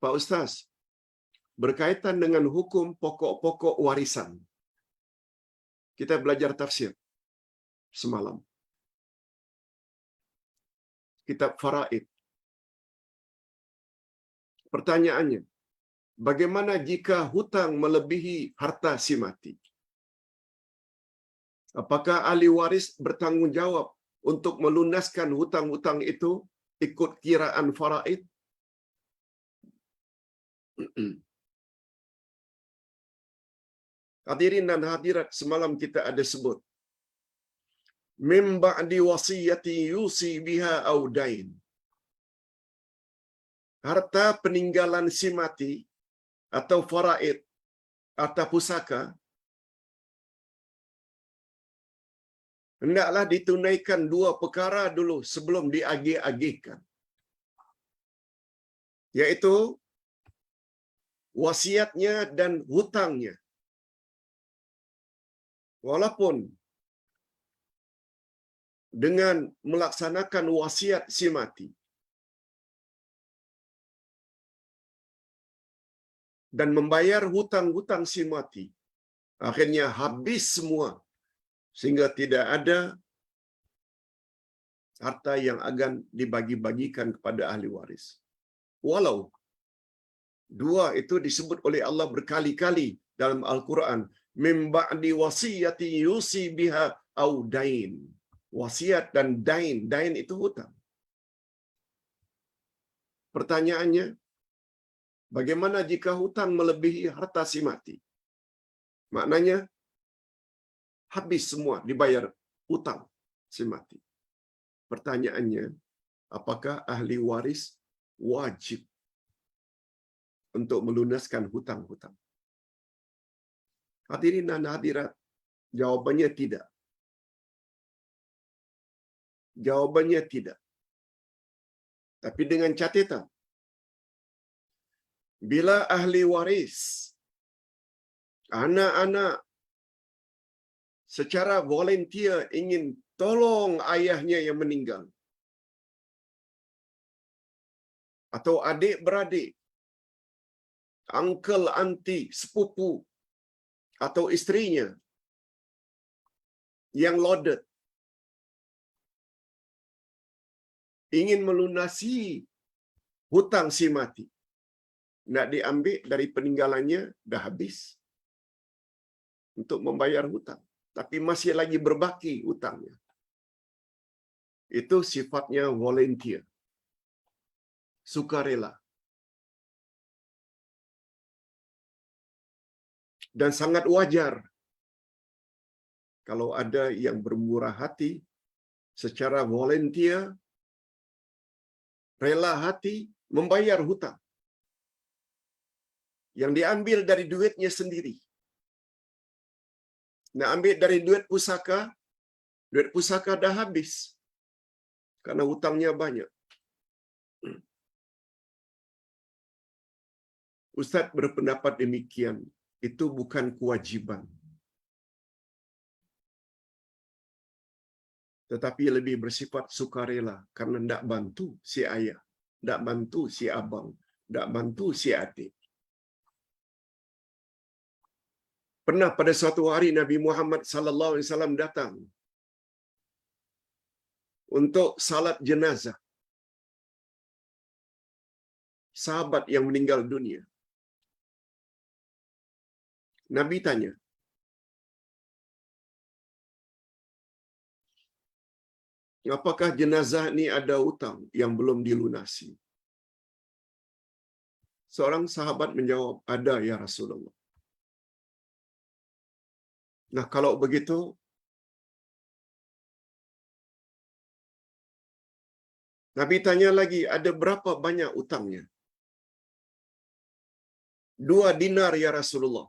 Pak Ustaz, berkaitan dengan hukum pokok-pokok warisan. Kita belajar tafsir semalam. Kitab Faraid. Pertanyaannya, bagaimana jika hutang melebihi harta si mati? Apakah ahli waris bertanggungjawab untuk melunaskan hutang-hutang itu ikut kiraan faraid? Hadirin dan hadirat, semalam kita ada sebut mim ba'di wasiyati yusi biha au dain. Harta peninggalan si mati atau faraid atau pusaka hendaklah ditunaikan dua perkara dulu sebelum diagih-agihkan, yaitu wasiatnya dan hutangnya. Walaupun dengan melaksanakan wasiat si mati dan membayar hutang-hutang si mati, akhirnya habis semua sehingga tidak ada harta yang akan dibagi-bagikan kepada ahli waris. Walau dua itu disebut oleh Allah berkali-kali dalam Al-Quran, mim ba'di wasiyati yusi biha au dain. Wasiat dan dain. Dain itu hutang. Pertanyaannya, bagaimana jika hutang melebihi harta si mati? Maknanya, habis semua dibayar hutang si mati. Pertanyaannya, apakah ahli waris wajib untuk melunaskan hutang-hutang? Hadirin dan hadirat, jawabannya tidak. Jawabannya tidak. Tapi dengan catatan, bila ahli waris, anak-anak secara volunteer ingin tolong ayahnya yang meninggal, atau adik-beradik, uncle, auntie, sepupu, atau isterinya yang loaded, ingin melunasi hutang si mati, nak diambil dari peninggalannya, dah habis untuk membayar hutang, tapi masih lagi berbaki hutangnya. Itu sifatnya volunteer, sukarela. Dan sangat wajar kalau ada yang bermurah hati secara volunteer, rela hati membayar hutang yang diambil dari duitnya sendiri. Nak ambil dari duit pusaka dah habis karena hutangnya banyak. Ustaz berpendapat demikian, itu bukan kewajiban, tetapi lebih bersifat sukarela karena nak bantu si ayah, nak bantu si abang, nak bantu si adik. Pernah pada suatu hari Nabi Muhammad sallallahu alaihi wasallam datang untuk salat jenazah sahabat yang meninggal dunia. Nabi tanya, apakah jenazah ini ada hutang yang belum dilunasi? Seorang sahabat menjawab, ada ya Rasulullah. Nah, kalau begitu, Nabi tanya lagi, ada berapa banyak hutangnya? 2 dinar ya Rasulullah.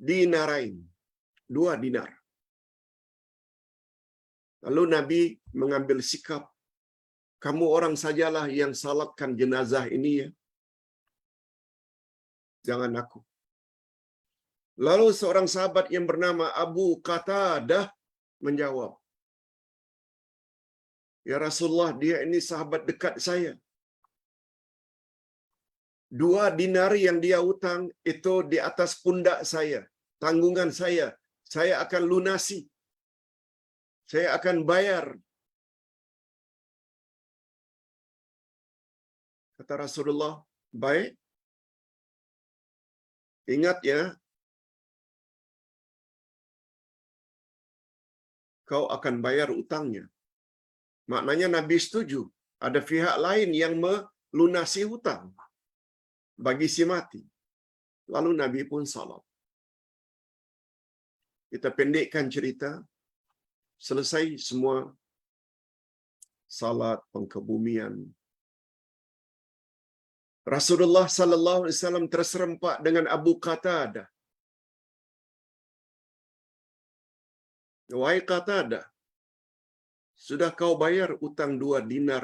Dinarain. 2 dinar. Lalu Nabi mengambil sikap, kamu orang sajalah yang salatkan jenazah ini ya. Jangan aku. Lalu seorang sahabat yang bernama Abu Qatadah menjawab, ya Rasulullah, dia ini sahabat dekat saya. 2 dinar yang dia utang itu di atas pundak saya, tanggungan saya. Saya akan lunasi. Saya akan bayar. Kata Rasulullah, baik. Ingat ya, kau akan bayar utangnya. Maknanya Nabi setuju. Ada pihak lain yang melunasi hutang bagi si mati. Lalu Nabi pun salat. Kita pendekkan cerita. Selesai semua salat pengkebumian. Rasulullah sallallahu alaihi wasallam terserempak dengan Abu Qatadah. Wahai Qatadah, sudah kau bayar utang 2 dinar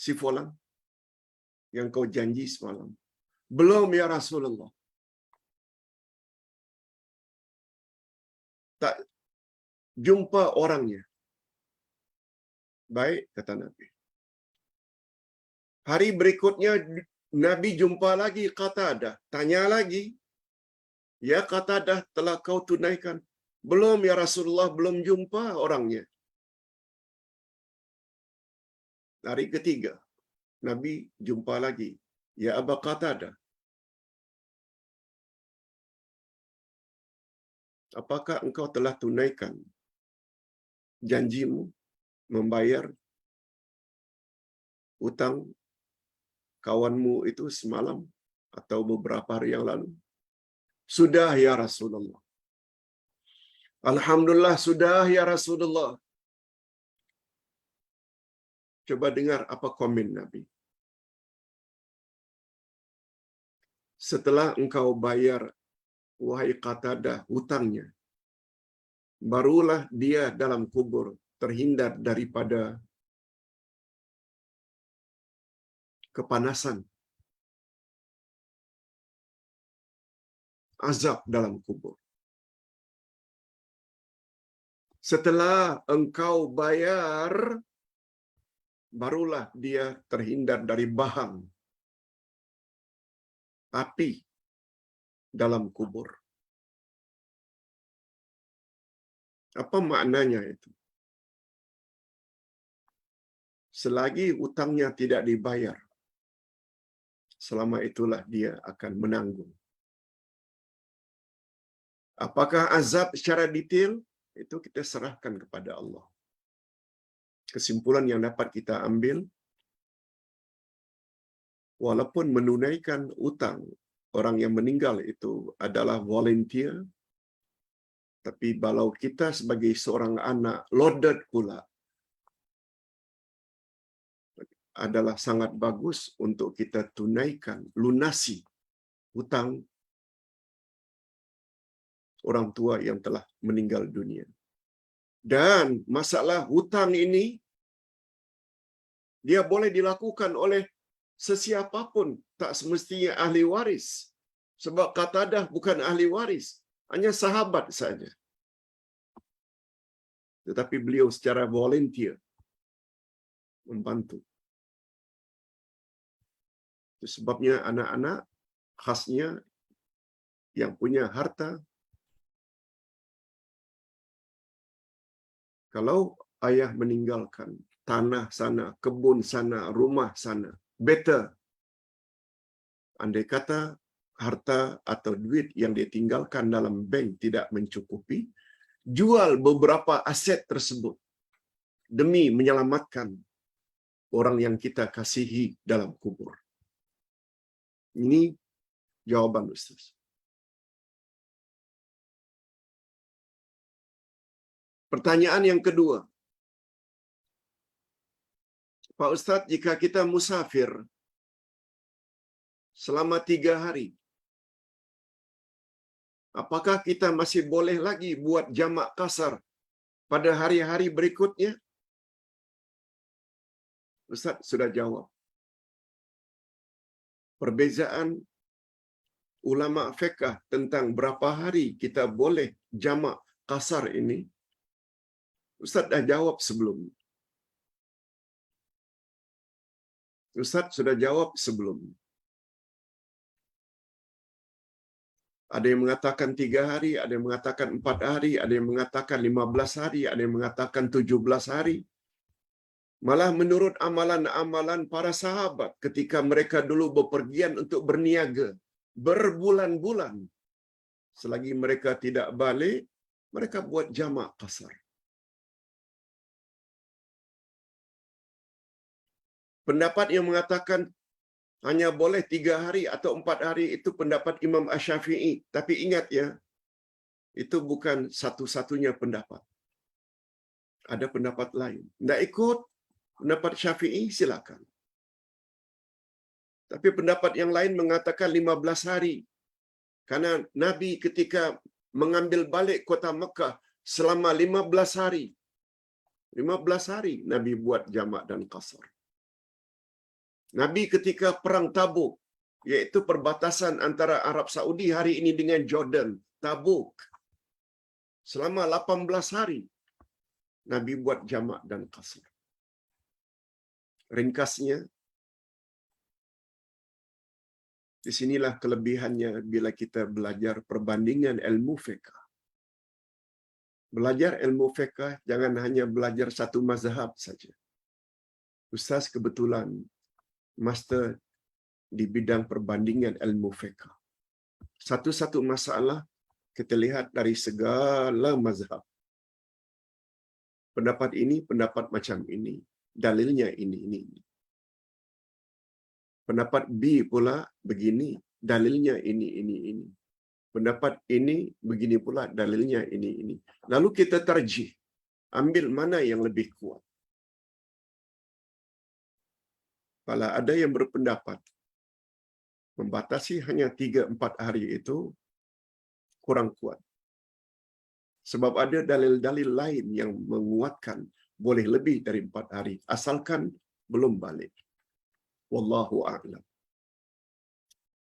si fulan yang kau janji semalam? Belum ya Rasulullah. Tak jumpa orangnya. Baik, kata Nabi. Hari berikutnya Nabi jumpa lagi Qatadah. Tanya lagi. Ya Qatadah, telah kau tunaikan? Belum ya Rasulullah, belum jumpa orangnya. Hari ketiga, Nabi jumpa lagi. Ya Aba Qatadah, apakah engkau telah tunaikan janjimu membayar utang kawanmu itu semalam atau beberapa hari yang lalu? Sudah ya Rasulullah. Alhamdulillah, sudah ya Rasulullah. Coba dengar apa komen Nabi. Setelah engkau bayar, wahai Qatadah, hutangnya, barulah dia dalam kubur terhindar daripada kepanasan, azab dalam kubur. Setelah engkau bayar, barulah dia terhindar dari bahang api dalam kubur. Apa maknanya itu? Selagi hutangnya tidak dibayar, selama itulah dia akan menanggung. Apakah azab secara detail? Itu kita serahkan kepada Allah. Kesimpulan yang dapat kita ambil, walaupun menunaikan utang orang yang meninggal itu adalah volunteer, tapi kalau kita sebagai seorang anak loaded pula, adalah sangat bagus untuk kita tunaikan, lunasi hutang orang tua yang telah meninggal dunia. Dan masalah hutang ini, dia boleh dilakukan oleh sesiapapun, tak semestinya ahli waris. Sebab Qatadah bukan ahli waris, hanya sahabat saja. Tetapi beliau secara volunteer membantu. Itu sebabnya anak-anak khasnya yang punya harta, kalau ayah meninggalkan tanah sana, kebun sana, rumah sana, better. Andai kata harta atau duit yang dia tinggalkan dalam bank tidak mencukupi, jual beberapa aset tersebut demi menyelamatkan orang yang kita kasihi dalam kubur. Ini jawaban Ustaz. Pertanyaan yang kedua. Pak Ustaz, jika kita musafir selama 3 hari, apakah kita masih boleh lagi buat jamak kasar pada hari-hari berikutnya? Ustaz sudah jawab. Perbezaan ulama fiqh tentang berapa hari kita boleh jamak kasar ini, Ustaz dah jawab sebelum. Ustaz sudah jawab sebelum. Ada yang mengatakan 3 hari, ada yang mengatakan 4 hari, ada yang mengatakan 15 hari, ada yang mengatakan 17 hari. Malah menurut amalan-amalan para sahabat ketika mereka dulu bepergian untuk berniaga berbulan-bulan, selagi mereka tidak balik, mereka buat jamak qasar. Pendapat yang mengatakan hanya boleh 3 hari atau 4 hari itu pendapat Imam Asy-Syafi'i. Tapi ingat ya, itu bukan satu-satunya pendapat. Ada pendapat lain. Tidak ikut pendapat Syafi'i, silakan. Tapi pendapat yang lain mengatakan 15 hari. Karena Nabi ketika mengambil balik kota Mekah selama 15 hari. 15 hari Nabi buat jamak dan qasar. Nabi ketika perang Tabuk, iaitu perbatasan antara Arab Saudi hari ini dengan Jordan, Tabuk. Selama 18 hari Nabi buat jamak dan qasar. Ringkasnya, di sinilah kelebihannya bila kita belajar perbandingan ilmu fiqh. Belajar ilmu fiqh jangan hanya belajar satu mazhab saja. Ustaz kebetulan master di bidang perbandingan ilmu fiqh. Satu-satu masalah kita lihat dari segala mazhab. Pendapat ini, pendapat macam ini. Dalilnya ini. Pendapat B pula begini, dalilnya ini. Pendapat ini begini pula, dalilnya ini. Lalu kita tarjih, ambil mana yang lebih kuat. Kalau ada yang berpendapat membatasi hanya 3-4 hari itu kurang kuat. Sebab ada dalil-dalil lain yang menguatkan boleh lebih dari 4 hari, asalkan belum balik. Wallahu a'lam.